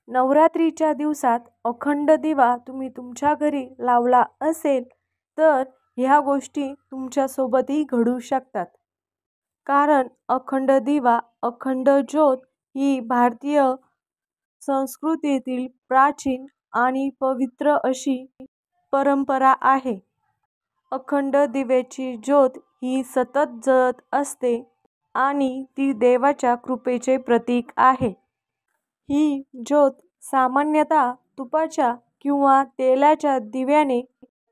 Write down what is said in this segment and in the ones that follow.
नवरात्रीच्या दिवसात अखंड दिवा तुम्ही तुमच्या घरी लावला असेल तर ह्या गोष्टी तुमच्यासोबतही घडू शकतात. कारण अखंड दिवा, अखंड ज्योत ही भारतीय संस्कृतीतील प्राचीन आणि पवित्र अशी परंपरा आहे. अखंड दिव्याची ज्योत ही सतत जळत असते आणि ती देवाच्या कृपेचे प्रतीक आहे. ही ज्योत सामान्यतः तुपाच्या किंवा तेलाच्या दिव्याने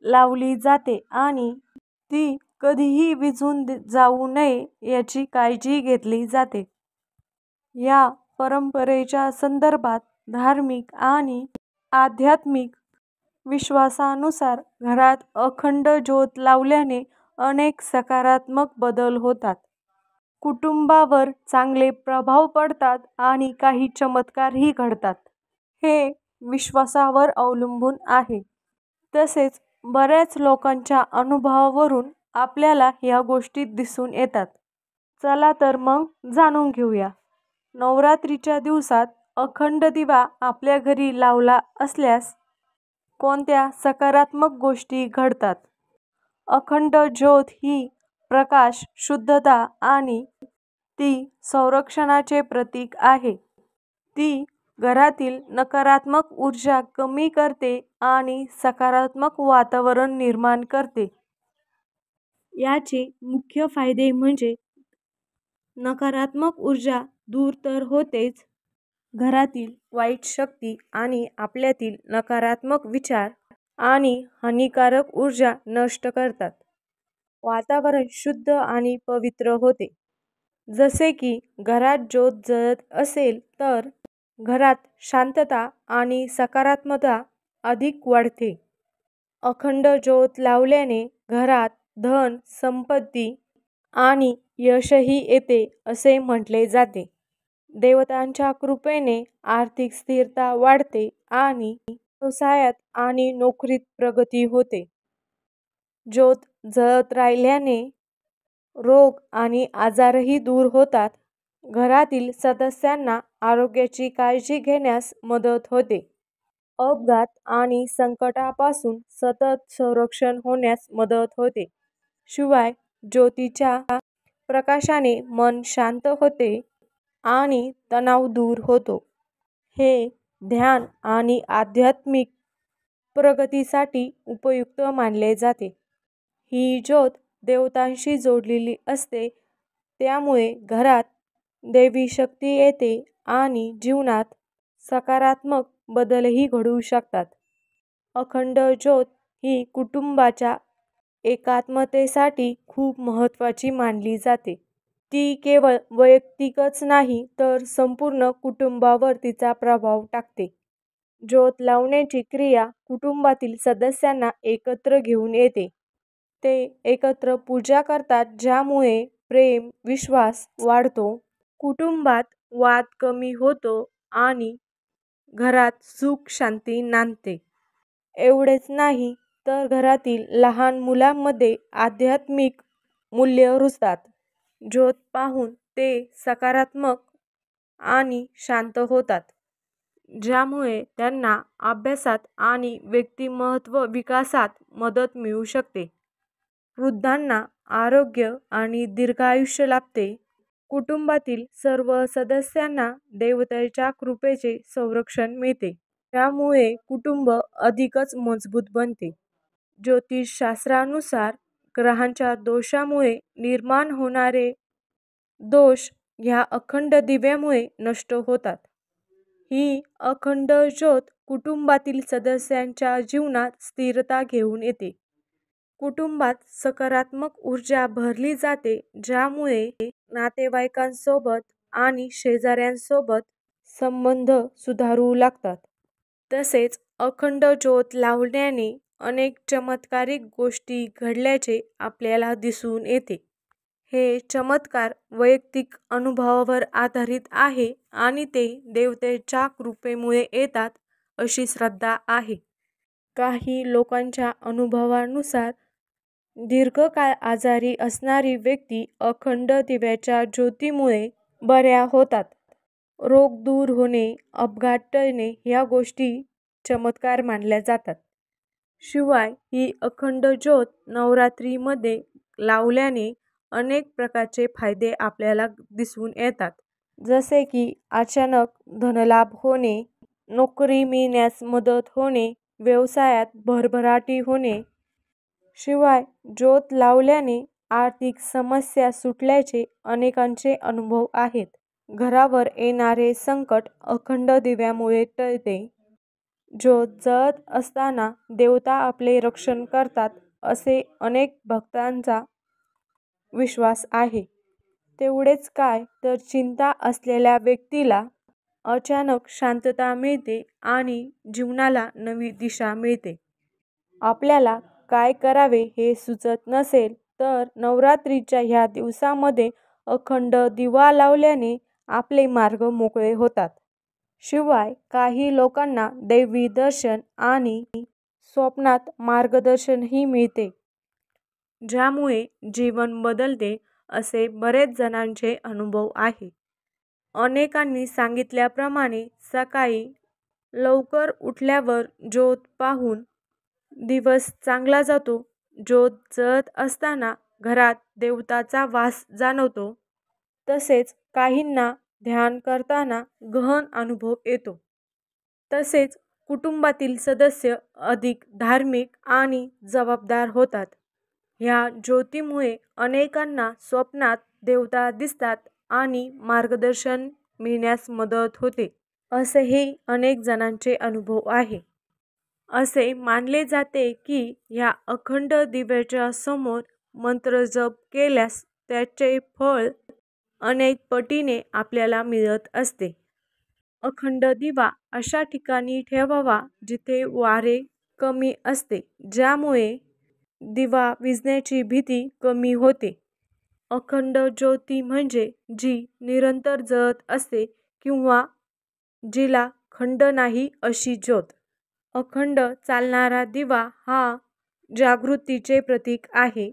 लावली जाते आणि ती कधीही विझून जाऊ नये याची काळजी घेतली जाते. या परंपरेच्या संदर्भात धार्मिक आणि आध्यात्मिक विश्वासानुसार घरात अखंड ज्योत लावल्याने अनेक सकारात्मक बदल होतात. कुटुंबावर चांगले प्रभाव पडतात आणि काही चमत्कारही घडतात. हे विश्वासावर अवलंबून आहे. तसेच बऱ्याच लोकांच्या अनुभवावरून आपल्याला या गोष्टी दिसून येतात. चला तर मग जाणून घेऊया. नवरात्रीच्या दिवसात अखंड दिवा आपल्या घरी लावला असल्यास कोणत्या सकारात्मक गोष्टी घडतात? अखंड ज्योत ही प्रकाश, शुद्धता आणि ती संरक्षणाचे प्रतीक आहे. ती घरातील नकारात्मक ऊर्जा कमी करते आणि सकारात्मक वातावरण निर्माण करते. याचे मुख्य फायदे म्हणजे नकारात्मक ऊर्जा दूर तर होतेच, घरातील वाईट शक्ती आणि आपल्यातील नकारात्मक विचार आणि हानिकारक ऊर्जा नष्ट करतात. वातावरण शुद्ध आणि पवित्र होते. जसे की घरात ज्योत जळत असेल तर घरात शांतता आणि सकारात्मकता अधिक वाढते. अखंड ज्योत लावल्याने घरात धन, संपत्ती आणि यशही येते असे म्हटले जाते. देवतांच्या कृपेने आर्थिक स्थिरता वाढते आणि व्यवसायात आणि नोकरीत प्रगती होते. ज्योत जळत राहिल्याने रोग आणि आजारही दूर होतात. घरातील सदस्यांना आरोग्याची काळजी घेण्यास मदत होते. अपघात आणि संकटापासून सतत संरक्षण होण्यास मदत होते. शिवाय ज्योतीच्या प्रकाशाने मन शांत होते आणि तणाव दूर होतो. हे ध्यान आणि आध्यात्मिक प्रगतीसाठी उपयुक्त मानले जाते. ही ज्योत देवतांशी जोडलेली असते, त्यामुळे घरात दैवी शक्ती येते आणि जीवनात सकारात्मक बदलही घडू शकतात. अखंड ज्योत ही कुटुंबाच्या एकात्मतेसाठी खूप महत्त्वाची मानली जाते. ती केवळ वैयक्तिकच नाही तर संपूर्ण कुटुंबावर तिचा प्रभाव टाकते. ज्योत लावण्याची क्रिया कुटुंबातील सदस्यांना एकत्र घेऊन येते. ते एकत्र पूजा करतात, ज्यामुळे प्रेम, विश्वास वाढतो, कुटुंबात वाद कमी होतो आणि घरात सुख शांती नांदते. एवढेच नाही तर घरातील लहान मुलांमध्ये आध्यात्मिक मूल्य रुजतात. ज्योत पाहून ते सकारात्मक आणि शांत होतात, ज्यामुळे त्यांना अभ्यासात आणि व्यक्तिमत्व विकासात मदत मिळू शकते. वृद्धांना आरोग्य आणि दीर्घायुष्य लाभते. कुटुंबातील सर्व सदस्यांना देवतेच्या कृपेचे संरक्षण मिळते, त्यामुळे कुटुंब अधिकच मजबूत बनते. ज्योतिषशास्त्रानुसार ग्रहांच्या दोषामुळे निर्माण होणारे दोष ह्या अखंड दिव्यामुळे नष्ट होतात. ही अखंड ज्योत कुटुंबातील सदस्यांच्या जीवनात स्थिरता घेऊन येते. कुटुंबात सकारात्मक ऊर्जा भरली जाते, ज्यामुळे नातेवाईकांसोबत आणि शेजाऱ्यांसोबत संबंध सुधारू लागतात. तसेच अखंड ज्योत लावल्याने अनेक चमत्कारिक गोष्टी घडल्याचे आपल्याला दिसून येते. हे चमत्कार वैयक्तिक अनुभवावर आधारित आहे आणि ते देवतेच्या कृपेमुळे येतात अशी श्रद्धा आहे. काही लोकांच्या अनुभवानुसार दीर्घकाळ आजारी असणारी व्यक्ती अखंड दिव्याच्या ज्योतीमुळे बऱ्या होतात. रोग दूर होणे, अपघात टळणे ह्या गोष्टी चमत्कार मानल्या जातात. शिवाय ही अखंड ज्योत नवरात्रीमध्ये लावल्याने अनेक प्रकारचे फायदे आपल्याला दिसून येतात. जसे की अचानक धनलाभ होणे, नोकरी मिळण्यास मदत होणे, व्यवसायात भरभराटी होणे. शिवाय ज्योत लावल्याने आर्थिक समस्या सुटल्याचे अनेकांचे अनुभव आहेत. घरावर येणारे संकट अखंड दिव्यामुळे टळते. ज्योत जळत असताना देवता आपले रक्षण करतात असे अनेक भक्तांचा विश्वास आहे. तेवढेच काय तर चिंता असलेल्या व्यक्तीला अचानक शांतता मिळते आणि जीवनाला नवी दिशा मिळते. आपल्याला काय करावे हे सुचत नसेल तर नवरात्रीच्या ह्या दिवसामध्ये अखंड दिवा लावल्याने आपले मार्ग मोकळे होतात. शिवाय काही लोकांना दैवी दर्शन आणि स्वप्नात मार्गदर्शनही मिळते, ज्यामुळे जीवन बदलते असे बरेच जणांचे अनुभव आहे. अनेकांनी सांगितल्याप्रमाणे सकाळी लवकर उठल्यावर ज्योत पाहून दिवस चांगला जातो. ज्योत जळत असताना घरात देवताचा वास जाणवतो. तसेच काहींना ध्यान करताना गहन अनुभव येतो. तसेच कुटुंबातील सदस्य अधिक धार्मिक आणि जबाबदार होतात. ह्या ज्योतीमुळे अनेकांना स्वप्नात देवता दिसतात आणि मार्गदर्शन मिळण्यास मदत होते, असेही अनेक जणांचे अनुभव आहे. असे मानले जाते की ह्या अखंड दिव्याच्या समोर मंत्रजप केल्यास त्याचे फळ अनेक पटीने आपल्याला मिळत असते. अखंड दिवा अशा ठिकाणी ठेवावा जिथे वारे कमी असते, ज्यामुळे दिवा विझण्याची भीती कमी होते. अखंड ज्योती म्हणजे जी निरंतर जळत असते किंवा जिला खंड नाही अशी ज्योत. अखंड चालणारा दिवा हा जागृतीचे प्रतीक आहे.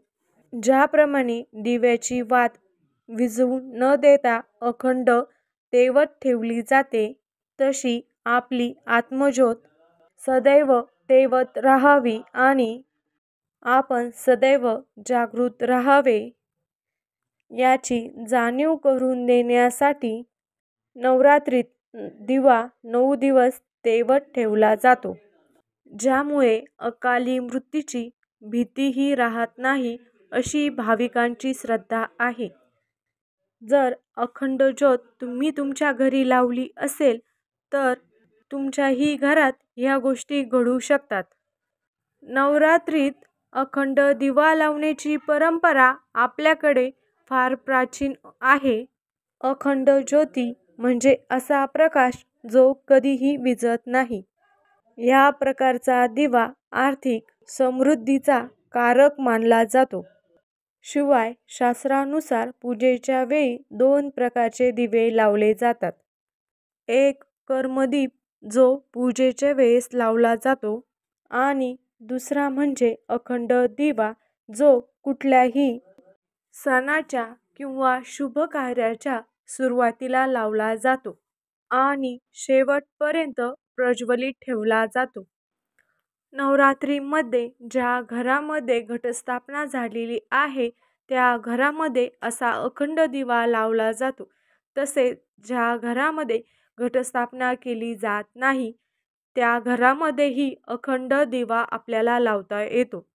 ज्याप्रमाणे दिव्याची वात विझवू न देता अखंड तेवत ठेवली जाते, तशी आपली आत्मज्योत सदैव तेवत राहावी आणि आपण सदैव जागृत राहावे याची जाणीव करून देण्यासाठी नवरात्रीत दिवा 9 दिवस तेवत ठेवला जातो, ज्यामुळे अकाली मृत्यूची भीतीही राहत नाही अशी भाविकांची श्रद्धा आहे. जर अखंड ज्योत तुम्ही तुमच्या घरी लावली असेल तर तुमच्याही घरात ह्या गोष्टी घडू शकतात. नवरात्रीत अखंड दिवा लावण्याची परंपरा आपल्याकडे फार प्राचीन आहे. अखंड ज्योती म्हणजे असा प्रकाश जो कधीही विझत नाही. या प्रकारचा दिवा आर्थिक समृद्धीचा कारक मानला जातो. शिवाय शास्त्रानुसार पूजेच्या वेळी 2 प्रकारचे दिवे लावले जातात. एक कर्मदीप जो पूजेच्या वेळेस लावला जातो आणि दुसरा म्हणजे अखंड दिवा जो कुठल्याही सणाच्या किंवा शुभ कार्याच्या सुरुवातीला लावला जातो आणि शेवटपर्यंत प्रज्वलित ठेवला जातो. नवरात्रीमध्ये ज्या घरामध्ये घटस्थापना झालेली आहे त्या घरामध्ये असा अखंड दिवा लावला जातो. तसेच ज्या घरामध्ये घटस्थापना केली जात नाही त्या घरामध्येही अखंड दिवा आपल्याला लावता येतो.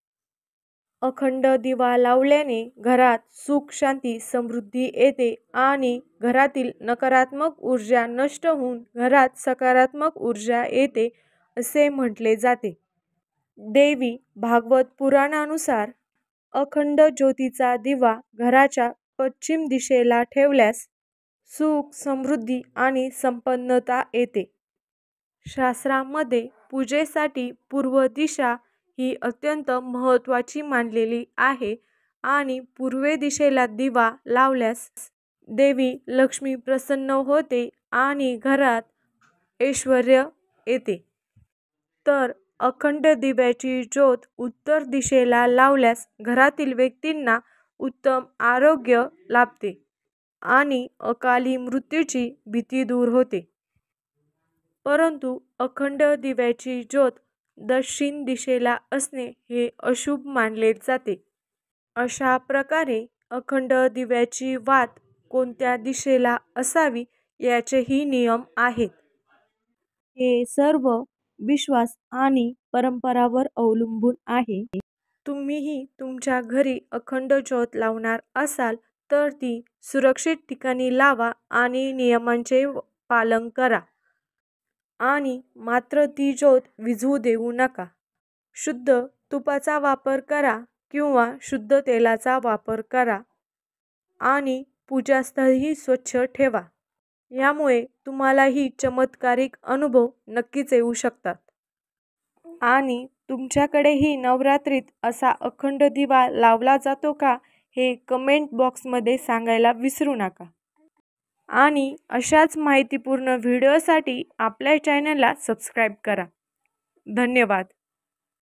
अखंड दिवा लावल्याने घरात सुख, शांती, समृद्धी येते आणि घरातील नकारात्मक ऊर्जा नष्ट होऊन घरात सकारात्मक ऊर्जा येते असे म्हटले जाते. देवी भागवत पुराणानुसार अखंड ज्योतीचा दिवा घराच्या पश्चिम दिशेला ठेवल्यास सुख, समृद्धी आणि संपन्नता येते. शास्त्रामध्ये पूजेसाठी पूर्व दिशा ही अत्यंत महत्त्वाची मानलेली आहे आणि पूर्वे दिशेला दिवा लावल्यास देवी लक्ष्मी प्रसन्न होते आणि घरात ऐश्वर्य येते. तर अखंड दिव्याची ज्योत उत्तर दिशेला लावल्यास घरातील व्यक्तींना उत्तम आरोग्य लाभते आणि अकाली मृत्यूची भीती दूर होते. परंतु अखंड दिव्याची ज्योत दक्षिण दिशेला असणे हे अशुभ मानले जाते. अशा प्रकारे अखंड दिव्याची वात कोणत्या दिशेला असावी याचेही नियम आहेत. हे सर्व विश्वास आणि परंपरावर अवलंबून आहे. तुम्हीही तुमच्या घरी अखंड ज्योत लावणार असाल तर ती सुरक्षित ठिकाणी लावा आणि नियमांचे पालन करा. आणि मात्र ती ज्योत विझवू देऊ नका. शुद्ध तुपाचा वापर करा किंवा शुद्ध तेलाचा वापर करा आणि पूजास्थळही स्वच्छ ठेवा. यामुळे तुम्हालाही चमत्कारिक अनुभव नक्कीच येऊ शकतात. आणि तुमच्याकडेही नवरात्रीत असा अखंड दिवा लावला जातो का हे कमेंट बॉक्समध्ये सांगायला विसरू नका. आणि अशाच माहितीपूर्ण व्हिडिओसाठी आपल्या चॅनलला सबस्क्राईब करा. धन्यवाद.